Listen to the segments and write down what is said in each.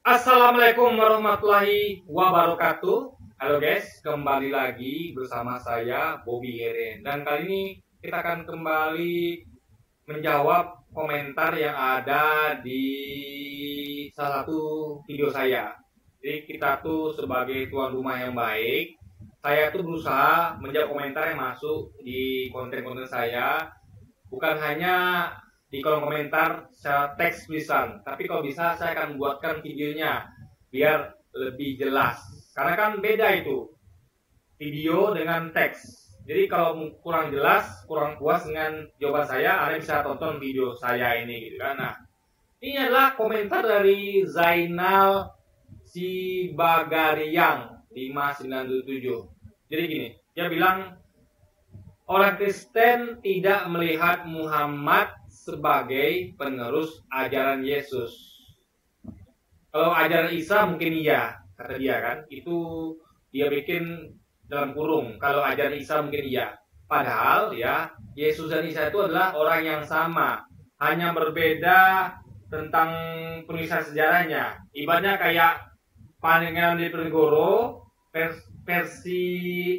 Assalamualaikum warahmatullahi wabarakatuh. Halo guys, kembali lagi bersama saya Bobby Heren. Dan kali ini kita akan kembali menjawab komentar yang ada di salah satu video saya. Jadi kita tuh sebagai tuan rumah yang baik, saya tuh berusaha menjawab komentar yang masuk di konten-konten saya. Bukan hanya di kolom komentar secara teks tulisan, tapi kalau bisa saya akan buatkan videonya biar lebih jelas, karena kan beda itu video dengan teks. Jadi kalau kurang jelas, kurang puas dengan jawaban saya, Anda bisa tonton video saya ini gitu kan. Nah, ini adalah komentar dari Zainal Sibagariang 5977. Jadi gini, dia bilang, orang Kristen tidak melihat Muhammad sebagai penerus ajaran Yesus. Kalau ajaran Isa mungkin iya, kata dia kan. Itu dia bikin dalam kurung. Kalau ajaran Isa mungkin iya. Padahal ya, Yesus dan Isa itu adalah orang yang sama. Hanya berbeda tentang penulisan sejarahnya. Ibaratnya kayak Pangeran Diponegoro versi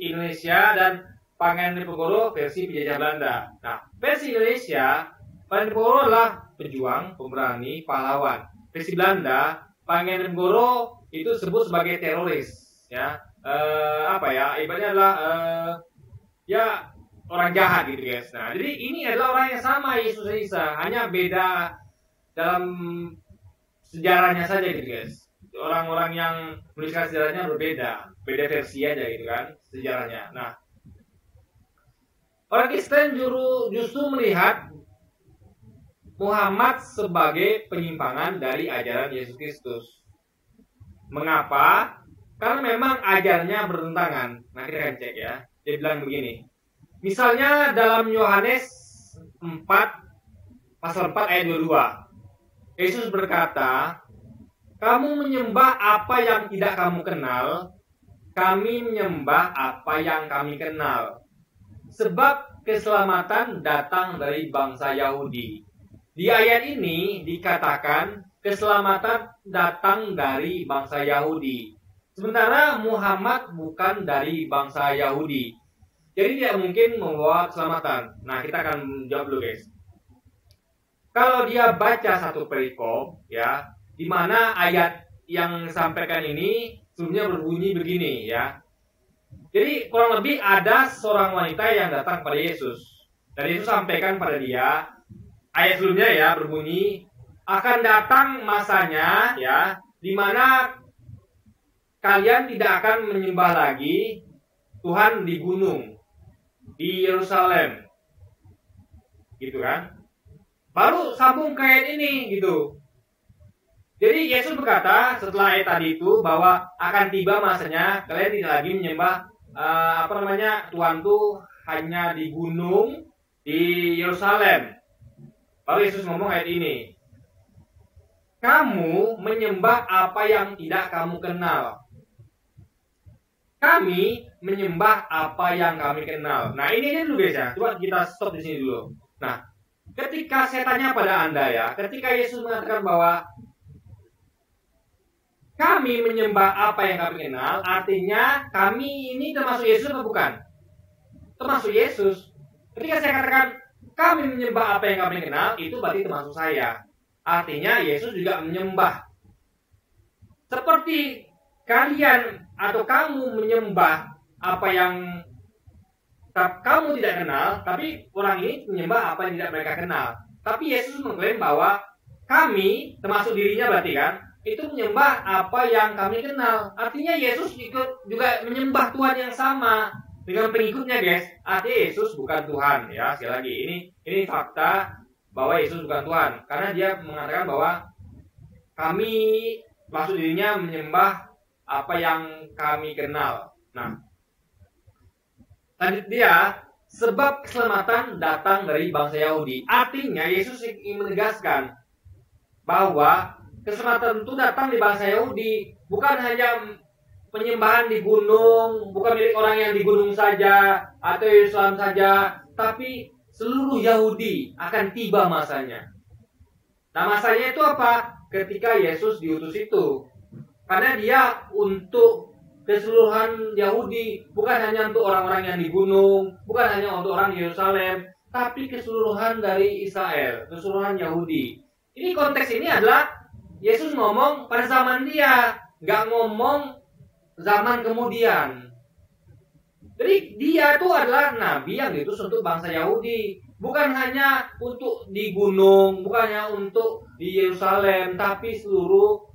Indonesia dan Pangeran Diponegoro versi penjajah Belanda. Nah, versi Indonesia, Pangeran Diponegoro adalah pejuang, pemberani, pahlawan. Versi Belanda, Pangeran Diponegoro itu disebut sebagai teroris, ya. Ibaratnya adalah ya orang jahat gitu guys. Nah, jadi ini adalah orang yang sama, Yesus dan Isa, hanya beda dalam sejarahnya saja gitu guys. Orang-orang yang menuliskan sejarahnya berbeda, beda versi aja gitu kan sejarahnya. Nah, orang Kristen justru melihat Muhammad sebagai penyimpangan dari ajaran Yesus Kristus. Mengapa? Karena memang ajarannya bertentangan. Nah, kita akan cek ya. Dia bilang begini. Misalnya dalam Yohanes 4 pasal 4 ayat 22. Yesus berkata, "Kamu menyembah apa yang tidak kamu kenal, kami menyembah apa yang kami kenal. Sebab keselamatan datang dari bangsa Yahudi." Di ayat ini dikatakan keselamatan datang dari bangsa Yahudi. Sementara Muhammad bukan dari bangsa Yahudi. Jadi tidak mungkin membawa keselamatan. Nah, kita akan jawab dulu guys. Kalau dia baca satu perikop, ya, di mana ayat yang disampaikan ini sebelumnya berbunyi begini, ya. Jadi kurang lebih ada seorang wanita yang datang pada Yesus. Dan Yesus sampaikan pada dia, ayat sebelumnya ya berbunyi, akan datang masanya ya, di mana kalian tidak akan menyembah lagi Tuhan di gunung, di Yerusalem. Gitu kan. Baru sambung ke ayat ini gitu. Jadi Yesus berkata setelah ayat tadi itu bahwa akan tiba masanya kalian tidak lagi menyembah Tuhan tuh hanya di gunung di Yerusalem. Lalu Yesus ngomong ayat ini, kamu menyembah apa yang tidak kamu kenal. Kami menyembah apa yang kami kenal. Nah, ini dulu guys ya. Coba kita stop di sini dulu. Nah, ketika saya tanya pada Anda ya, ketika Yesus mengatakan bahwa kami menyembah apa yang kami kenal, artinya kami ini termasuk Yesus atau bukan? Termasuk Yesus. Ketika saya katakan kami menyembah apa yang kami kenal, itu berarti termasuk saya. Artinya Yesus juga menyembah. Seperti kalian atau kamu menyembah apa yang kamu tidak kenal, tapi orang ini menyembah apa yang tidak mereka kenal. Tapi Yesus mengklaim bahwa kami, termasuk dirinya berarti kan, itu menyembah apa yang kami kenal. Artinya Yesus juga menyembah Tuhan yang sama dengan pengikutnya guys. Artinya Yesus bukan Tuhan ya. Sekali lagi ini fakta bahwa Yesus bukan Tuhan, karena dia mengatakan bahwa kami, maksud dirinya, menyembah apa yang kami kenal. Nah, lanjut dia, sebab keselamatan datang dari bangsa Yahudi. Artinya Yesus ingin menegaskan bahwa keselamatan itu datang di bangsa Yahudi, bukan hanya penyembahan di gunung, bukan milik orang yang di gunung saja atau Yerusalem saja, tapi seluruh Yahudi akan tiba masanya. Nah, masanya itu apa? Ketika Yesus diutus itu. Karena dia untuk keseluruhan Yahudi, bukan hanya untuk orang-orang yang di gunung, bukan hanya untuk orang Yerusalem, tapi keseluruhan dari Israel, keseluruhan Yahudi. Ini konteks ini adalah Yesus ngomong pada zaman dia, nggak ngomong zaman kemudian. Jadi dia itu adalah nabi yang diutus untuk bangsa Yahudi, bukan hanya untuk di gunung, bukan hanya untuk di Yerusalem, tapi seluruh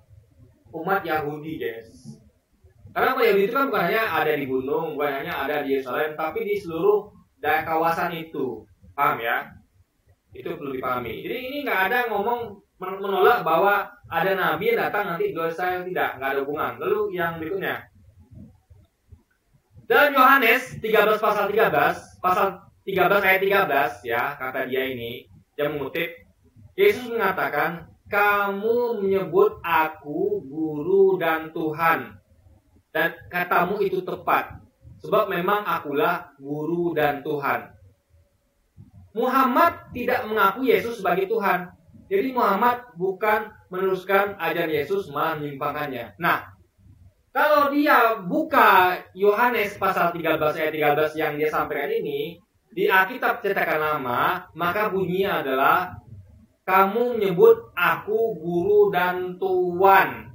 umat Yahudi, guys. Karena umat Yahudi itu kan bukan hanya ada di gunung, bukan hanya ada di Yerusalem, tapi di seluruh daerah kawasan itu. Paham ya? Itu perlu dipahami. Jadi ini nggak ada ngomong menolak bahwa ada nabi yang datang nanti di Israel, tidak, nggak ada hubungan. Lalu yang berikutnya. Dalam Yohanes 13 pasal 13 ayat 13 ya, kata dia ini, dia mengutip, Yesus mengatakan, kamu menyebut aku guru dan Tuhan. Dan katamu itu tepat, sebab memang akulah guru dan Tuhan. Muhammad tidak mengaku Yesus sebagai Tuhan. Jadi Muhammad bukan meneruskan ajaran Yesus, malah menyimpangkannya. Nah, kalau dia buka Yohanes pasal 13 ayat 13 yang dia sampaikan ini, di Alkitab cetakan lama, maka bunyinya adalah, kamu menyebut aku guru dan Tuan.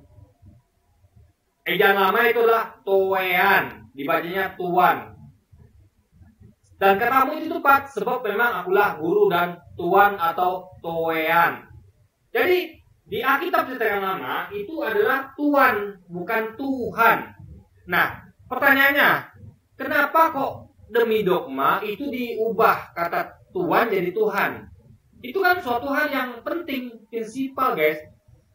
Ejaan lama itu adalah Toean, dibacanya Tuan. Dan katamu itu tepat, sebab memang akulah guru dan Tuan atau Toean. Jadi, di Alkitab cetakan lama itu adalah Tuan, bukan Tuhan. Nah, pertanyaannya, kenapa kok demi dogma itu diubah kata Tuan jadi Tuhan? Itu kan suatu hal yang penting, prinsipal, guys.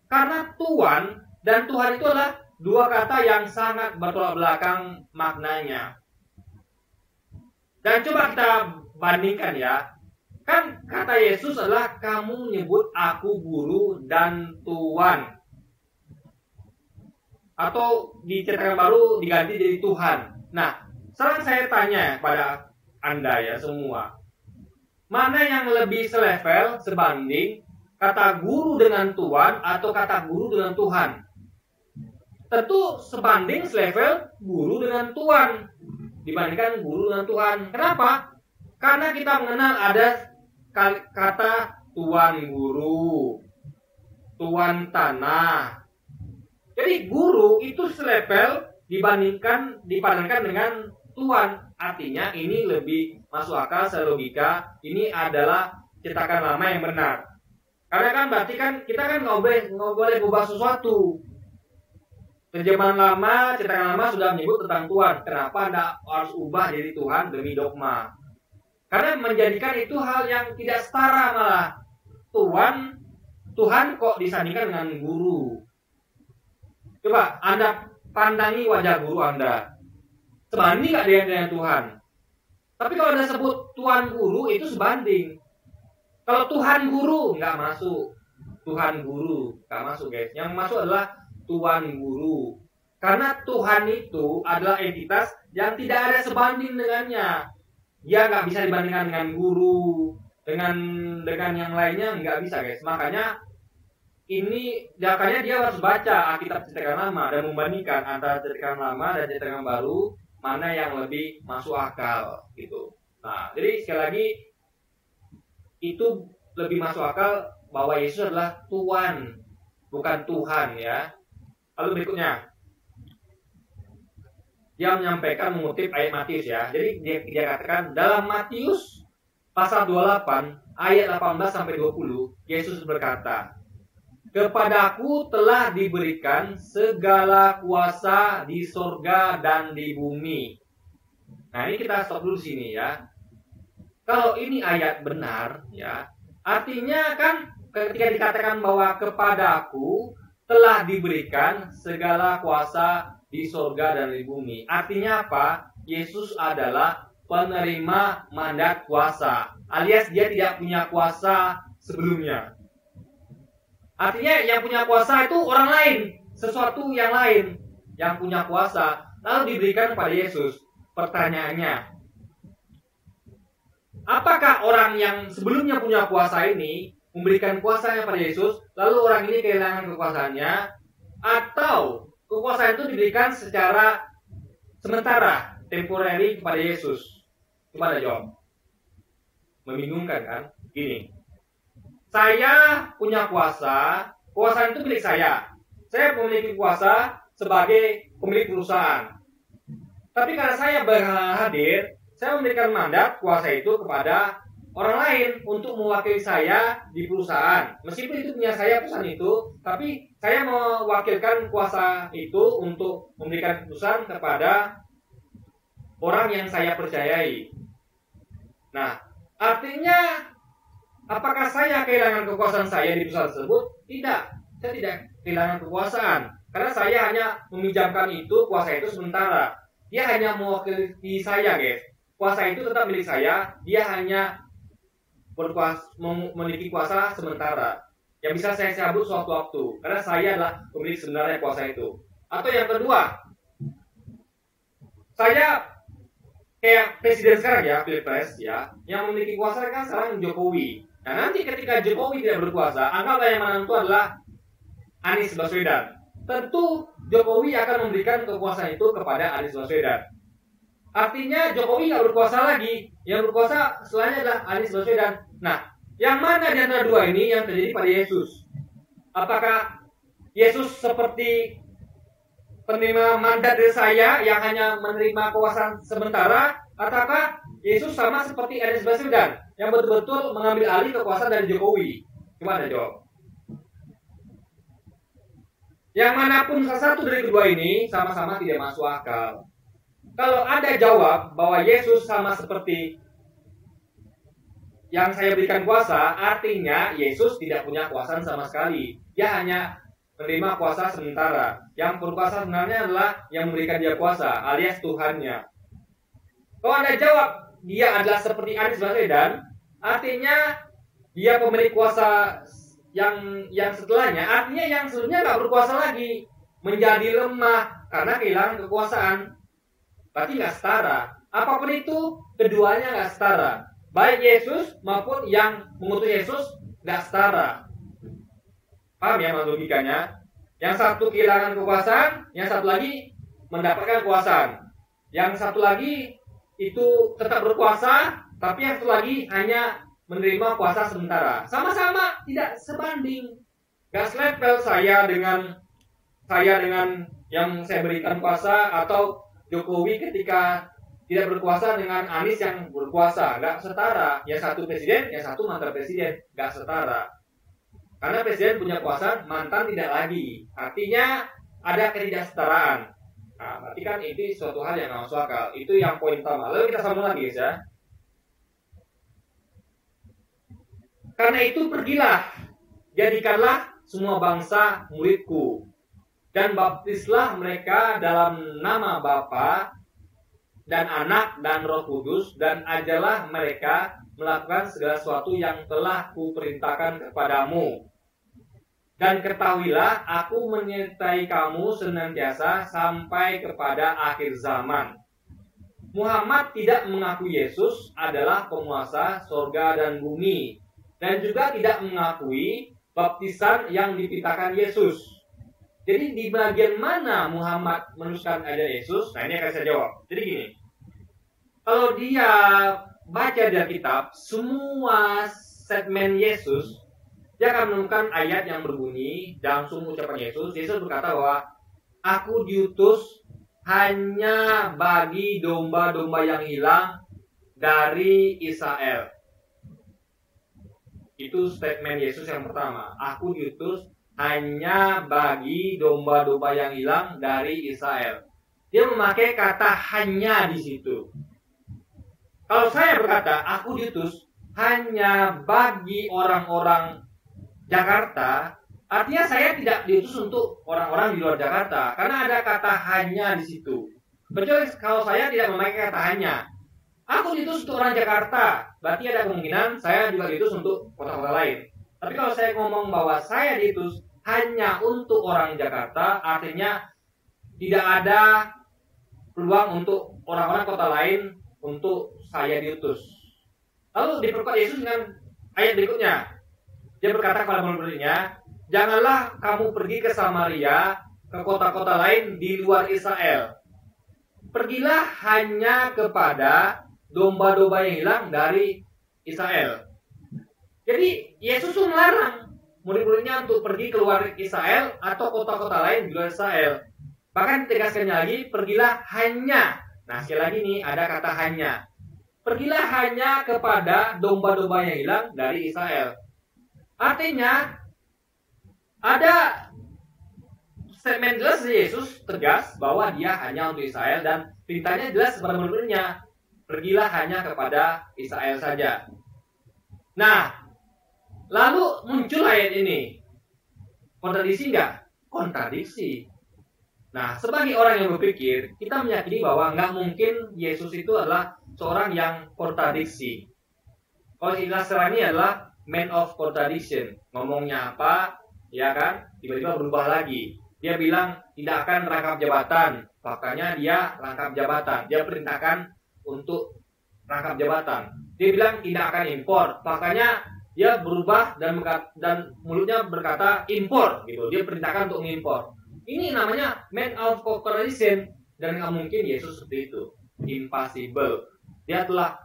Karena Tuan dan Tuhan itu adalah dua kata yang sangat bertolak belakang maknanya. Dan coba kita bandingkan ya. Kan kata Yesus adalah, kamu menyebut aku guru dan Tuan. Atau di cetakan baru diganti jadi Tuhan. Nah, sekarang saya tanya pada Anda ya semua. Mana yang lebih selevel sebanding kata guru dengan Tuan atau kata guru dengan Tuhan? Tentu sebanding selevel guru dengan Tuan dibandingkan guru dengan Tuhan. Kenapa? Karena kita mengenal ada kata tuan guru, tuan tanah. Jadi guru itu selevel dipadankan dengan tuan. Artinya ini lebih masuk akal secara logika. Ini adalah cetakan lama yang benar. Karena kan berarti kan kita kan nggak boleh ubah sesuatu. Terjemahan lama, cetakan lama sudah menyebut tentang Tuhan. Kenapa Anda harus ubah jadi Tuhan demi dogma? Karena menjadikan itu hal yang tidak setara malah. Tuhan kok disandingkan dengan guru. Coba Anda pandangi wajah guru Anda. Sebanding nggak dengan Tuhan? Tapi kalau Anda sebut Tuhan guru itu sebanding. Kalau Tuhan guru nggak masuk. Tuhan guru nggak masuk, guys. Yang masuk adalah Tuhan guru. Karena Tuhan itu adalah entitas yang tidak ada sebanding dengannya. Dia nggak bisa dibandingkan dengan guru, dengan yang lainnya nggak bisa, guys. Makanya dia harus baca Alkitab cetakan lama dan membandingkan antara cetakan lama dan cetakan baru, mana yang lebih masuk akal gitu. Nah, jadi sekali lagi itu lebih masuk akal bahwa Yesus adalah Tuhan, bukan Tuhan ya. Lalu berikutnya, dia menyampaikan mengutip ayat Matius ya. Jadi dia katakan dalam Matius pasal 28 ayat 18 sampai 20, Yesus berkata, kepadaku telah diberikan segala kuasa di sorga dan di bumi. Nah, ini kita stop dulu sini ya. Kalau ini ayat benar ya, artinya kan ketika dikatakan bahwa kepadaku telah diberikan segala kuasa di sorga dan di bumi. Artinya apa? Yesus adalah penerima mandat kuasa. Alias dia tidak punya kuasa sebelumnya. Artinya yang punya kuasa itu orang lain. Sesuatu yang lain yang punya kuasa. Lalu diberikan kepada Yesus. Pertanyaannya, apakah orang yang sebelumnya punya kuasa ini memberikan kuasanya pada Yesus, lalu orang ini kehilangan kekuasaannya, atau kekuasaan itu diberikan secara sementara, temporary kepada Yesus. Coba ada jawab. Membingungkan kan? Gini, saya punya kuasa, kuasa itu milik saya. Saya memiliki kuasa sebagai pemilik perusahaan. Tapi karena saya berhadir, saya memberikan mandat kuasa itu kepada orang lain untuk mewakili saya di perusahaan. Meskipun itu punya saya perusahaan itu, tapi saya mewakilkan kuasa itu untuk memberikan keputusan kepada orang yang saya percayai. Nah, artinya apakah saya kehilangan kekuasaan saya di perusahaan tersebut? Tidak, saya tidak kehilangan kekuasaan. Karena saya hanya meminjamkan itu, kuasa itu sementara. Dia hanya mewakili saya, guys. Kuasa itu tetap milik saya, dia hanya memiliki kuasa sementara yang bisa saya cabut suatu waktu, karena saya adalah pemilik sebenarnya kuasa itu. Atau yang kedua, saya kayak presiden sekarang ya, Pilpres ya, yang memiliki kuasa kan sekarang Jokowi. Nah, nanti ketika Jokowi tidak berkuasa, anggaplah yang menentu adalah Anies Baswedan. Tentu Jokowi akan memberikan kekuasaan itu kepada Anies Baswedan. Artinya Jokowi nggak berkuasa lagi, yang berkuasa setelahnya adalah Anies Baswedan. Nah, yang mana di antara dua ini yang terjadi pada Yesus? Apakah Yesus seperti penerima mandat dari saya yang hanya menerima kekuasaan sementara, ataukah Yesus sama seperti Anies Baswedan yang betul-betul mengambil alih kekuasaan dari Jokowi? Coba Anda jawab. Yang manapun salah satu dari kedua ini sama-sama tidak masuk akal. Kalau Anda jawab bahwa Yesus sama seperti yang saya berikan kuasa, artinya Yesus tidak punya kuasa sama sekali. Dia hanya menerima kuasa sementara. Yang berkuasa sebenarnya adalah yang memberikan dia kuasa, alias Tuhannya. Kalau Anda jawab dia adalah seperti Anies Baswedan, artinya dia pemilik kuasa yang setelahnya, artinya yang sebelumnya nggak berkuasa lagi, menjadi lemah karena kehilangan kekuasaan. Berarti nggak setara. Apapun itu, keduanya nggak setara. Baik Yesus maupun yang mengutus Yesus nggak setara. Paham ya logikanya? Yang satu kehilangan kekuasaan, yang satu lagi mendapatkan kekuasaan. Yang satu lagi itu tetap berkuasa, tapi yang satu lagi hanya menerima kuasa sementara. Sama-sama tidak sebanding. Nggak selevel saya dengan yang saya berikan kuasa, atau Jokowi ketika tidak berkuasa dengan Anies yang berkuasa. Nggak setara. Yang satu presiden, yang satu mantan presiden. Nggak setara. Karena presiden punya kuasa, mantan tidak lagi. Artinya ada ketidaksetaraan. Nah, berarti kan itu suatu hal yang nggak masuk akal. Itu yang poin pertama. Lalu kita sambung lagi guys ya. Karena itu pergilah, jadikanlah semua bangsa muridku, dan baptislah mereka dalam nama Bapa dan Anak dan Roh Kudus, dan ajarlah mereka melakukan segala sesuatu yang telah kuperintahkan kepadamu. Dan ketahuilah, aku menyertai kamu senantiasa sampai kepada akhir zaman. Muhammad tidak mengaku Yesus adalah penguasa sorga dan bumi, dan juga tidak mengakui baptisan yang dipitakan Yesus. Jadi di bagian mana Muhammad menuliskan ada Yesus? Nah, ini akan saya jawab. Jadi gini, kalau dia baca di Alkitab, semua segmen Yesus, dia akan menemukan ayat yang berbunyi langsung ucapan Yesus. Yesus berkata bahwa aku diutus hanya bagi domba-domba yang hilang dari Israel. Itu statement Yesus yang pertama. Aku diutus hanya bagi domba-domba yang hilang dari Israel. Dia memakai kata hanya di situ. Kalau saya berkata, aku diutus hanya bagi orang-orang Jakarta, artinya saya tidak diutus untuk orang-orang di luar Jakarta, karena ada kata hanya di situ. Kecuali kalau saya tidak memakai kata hanya. Aku diutus untuk orang Jakarta, berarti ada kemungkinan saya juga diutus untuk kota-kota lain. Tapi kalau saya ngomong bahwa saya diutus hanya untuk orang Jakarta, artinya tidak ada peluang untuk orang-orang kota lain untuk saya diutus. Lalu diperkuat Yesus dengan ayat berikutnya. Dia berkata kepada murid-muridnya, janganlah kamu pergi ke Samaria ke kota-kota lain di luar Israel. Pergilah hanya kepada domba-domba yang hilang dari Israel. Jadi Yesus tuh melarang murid-muridnya untuk pergi keluar Israel atau kota-kota lain di luar Israel. Bahkan ditegaskannya lagi, pergilah hanya. Nah, sekali lagi nih ada kata hanya. Pergilah hanya kepada domba-domba yang hilang dari Israel. Artinya ada statement jelas dari Yesus tegas bahwa dia hanya untuk Israel, dan perintahnya jelas kepada murid-muridnya, pergilah hanya kepada Israel saja. Nah, lalu muncul ayat ini. Kontradiksi enggak? Kontradiksi. Nah, sebagai orang yang berpikir, kita meyakini bahwa nggak mungkin Yesus itu adalah seorang yang kontradiksi. Kalau istilah sekarang ini adalah man of contradiction. Ngomongnya apa, ya kan? Tiba-tiba berubah lagi. Dia bilang tidak akan rangkap jabatan. Faktanya dia rangkap jabatan. Dia perintahkan untuk rangkap jabatan. Dia bilang tidak akan impor. Faktanya dia berubah dan mulutnya berkata impor gitu. Dia perintahkan untuk mengimpor. Ini namanya man of contradiction, dan nggak mungkin Yesus seperti itu. Impossible. Dia telah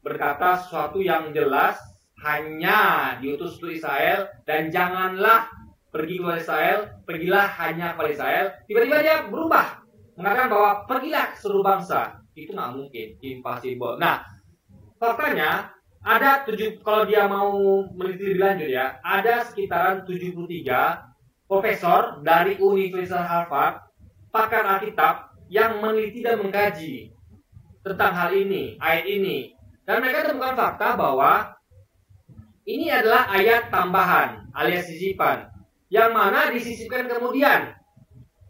berkata sesuatu yang jelas, hanya diutus untuk Israel, dan janganlah pergi keluar Israel, pergilah hanya kepada Israel. Tiba-tiba dia berubah, mengatakan bahwa pergilah ke seluruh bangsa. Itu nggak mungkin, impossible. Nah, faktanya ada kalau dia mau meneliti lebih lanjut ya, ada sekitaran 73 profesor dari Universitas Harvard, pakar Alkitab yang meneliti dan mengkaji tentang hal ini, ayat ini. Dan mereka temukan fakta bahwa ini adalah ayat tambahan alias sisipan, yang mana disisipkan kemudian,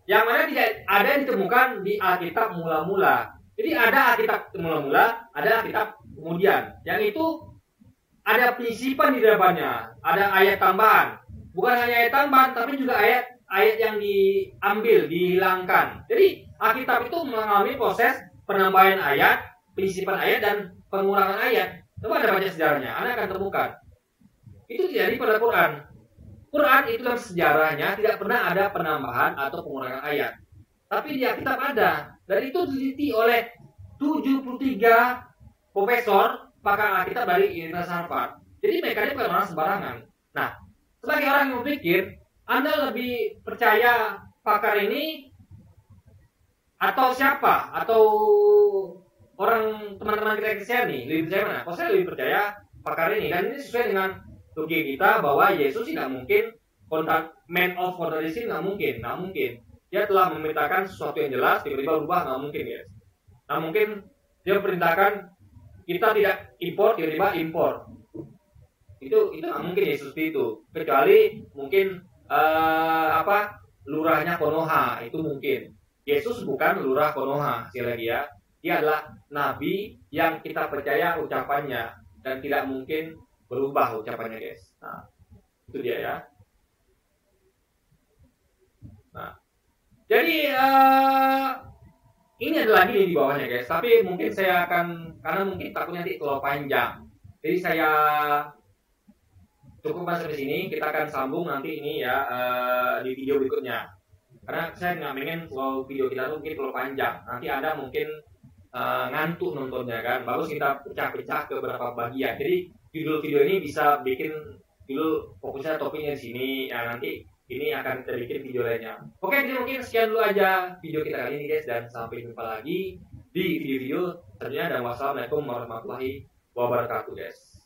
yang mana tidak ada ditemukan di Alkitab mula-mula. Jadi ada Alkitab mula-mula, ada Alkitab kemudian. Yang itu ada penyisipan di depannya, ada ayat tambahan. Bukan hanya ayat tambahan, tapi juga ayat yang diambil, dihilangkan. Jadi Alkitab itu mengalami proses penambahan ayat, penyisipan ayat, dan pengurangan ayat. Coba Anda baca sejarahnya, Anda akan temukan. Itu terjadi pada Quran. Quran itu dalam sejarahnya tidak pernah ada penambahan atau pengurangan ayat. Tapi di Alkitab ada. Dan itu diteliti oleh 73 profesor pakar Alkitab dari Universitas Harvard. Jadi mereka ini bukan orang sembarangan. Nah, sebagai orang yang berpikir, Anda lebih percaya pakar ini atau siapa? Atau orang teman-teman kita Kristen nih, lebih percaya mana? Kalau saya lebih percaya pakar ini. Dan ini sesuai dengan logika kita bahwa Yesus tidak mungkin man of contradiction, nggak mungkin. Dia telah memerintahkan sesuatu yang jelas, tiba-tiba berubah, nggak mungkin, guys. Nah, mungkin dia perintahkan kita tidak impor, tiba-tiba impor. Itu nggak mungkin Yesus itu, kecuali mungkin lurahnya Konoha, itu mungkin. Yesus bukan lurah Konoha, sekali lagi ya. Dia adalah nabi yang kita percaya ucapannya dan tidak mungkin berubah ucapannya, guys. Nah, itu dia ya. Nah, jadi ini ada lagi di bawahnya, guys. Tapi mungkin saya akan, karena mungkin takutnya nanti terlalu panjang. Jadi saya cukup sampai sini. Kita akan sambung nanti ini ya di video berikutnya. Karena saya nggak pengen kalau video kita tuh mungkin terlalu panjang. Nanti Anda mungkin ngantuk nontonnya kan. Baru kita pecah-pecah ke beberapa bagian. Jadi judul video ini bisa bikin dulu fokusnya topiknya di sini. Ya nanti ini akan kita bikin video lainnya. Oke, jadi mungkin sekian dulu aja video kita kali ini, guys, dan sampai jumpa lagi di video-video selanjutnya, dan wassalamualaikum warahmatullahi wabarakatuh, guys.